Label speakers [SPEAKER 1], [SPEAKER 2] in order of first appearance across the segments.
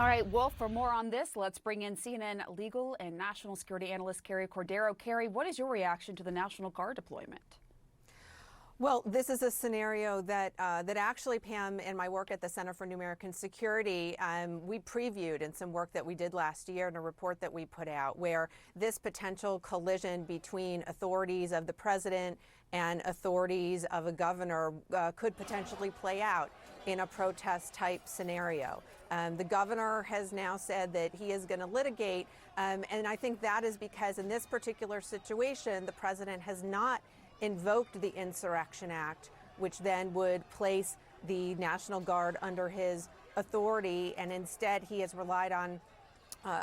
[SPEAKER 1] All right, well, for more on this, let's bring in CNN legal and national security analyst Carrie Cordero. Carrie, what is your reaction to the National Guard deployment?
[SPEAKER 2] Well, this is a scenario that actually, Pam, in my work at the Center for New American Security, we previewed in some work that we did last year in a report that we put out, where this potential collision between authorities of the president and authorities of a governor could potentially play out in a protest-type scenario. The governor has now said that he is going to litigate, and I think that is because in this particular situation, the president has not invoked the Insurrection Act, which then would place the National Guard under his authority, and instead he has relied on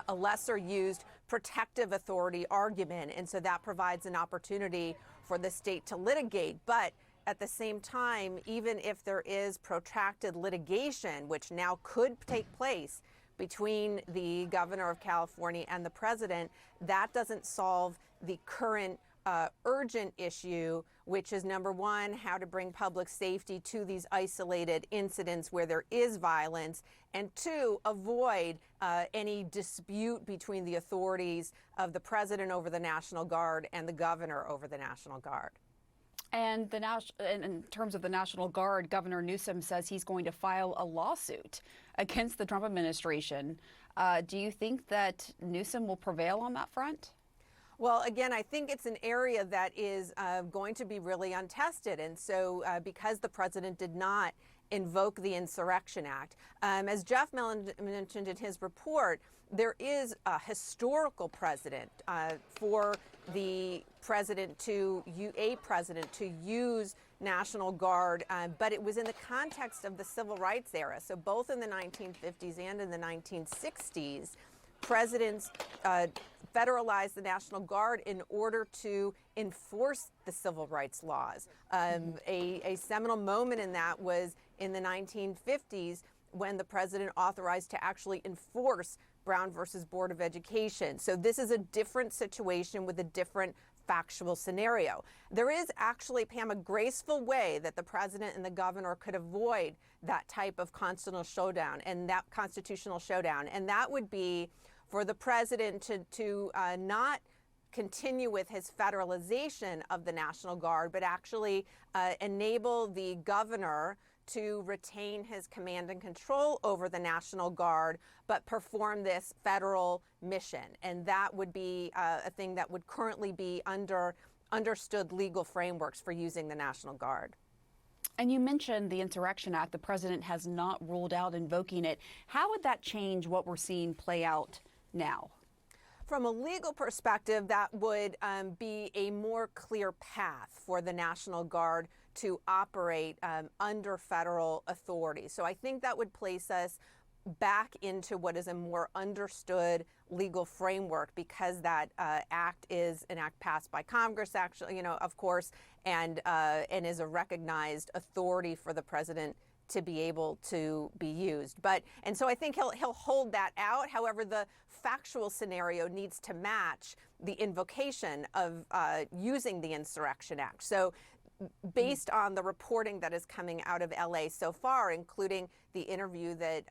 [SPEAKER 2] a lesser used protective authority argument, and so that provides an opportunity for the state to litigate. But at the same time, even if there is protracted litigation, which now could take place between the governor of California and the president, that doesn't solve the current urgent issue, which is number one, how to bring public safety to these isolated incidents where there is violence, and two, avoid any dispute between the authorities of the president over the National Guard and the governor over the National Guard.
[SPEAKER 1] And in terms of the National Guard, Governor Newsom says he's going to file a lawsuit against the Trump administration. Do you think that Newsom will prevail on that front?
[SPEAKER 2] Well, again, I think it's an area that is going to be really untested. And so because the president did not invoke the Insurrection Act, as Jeff mentioned in his report, there is a historical precedent for the president to use National Guard, but it was in the context of the Civil Rights era. So both in the 1950s and in the 1960s, presidents federalized the National Guard in order to enforce the civil rights laws. A seminal moment in that was in the 1950s when the president authorized to actually enforce Brown versus Board of Education. So this is a different situation with a different factual scenario. There is actually, Pam, a graceful way that the president and the governor could avoid that type of constitutional showdown, and that would be for the president to not continue with his federalization of the National Guard, but actually enable the governor to retain his command and control over the National Guard, but perform this federal mission. And that would be a thing that would currently be under understood legal frameworks for using the National Guard.
[SPEAKER 1] And you mentioned the Insurrection Act. The president has not ruled out invoking it. How would that change what we're seeing play out now?
[SPEAKER 2] From a legal perspective, that would be a more clear path for the National Guard to operate under federal authority. So I think that would place us back into what is a more understood legal framework, because that act is an act passed by Congress, actually, of course, and is a recognized authority for the president to be able to be used. And so I think he'll hold that out. However, the factual scenario needs to match the invocation of using the Insurrection Act. So based on the reporting that is coming out of LA so far, including the interview that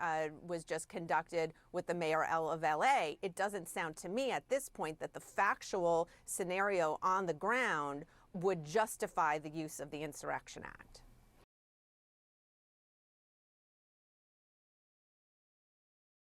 [SPEAKER 2] was just conducted with the mayor of LA, it doesn't sound to me at this point that the factual scenario on the ground would justify the use of the Insurrection Act.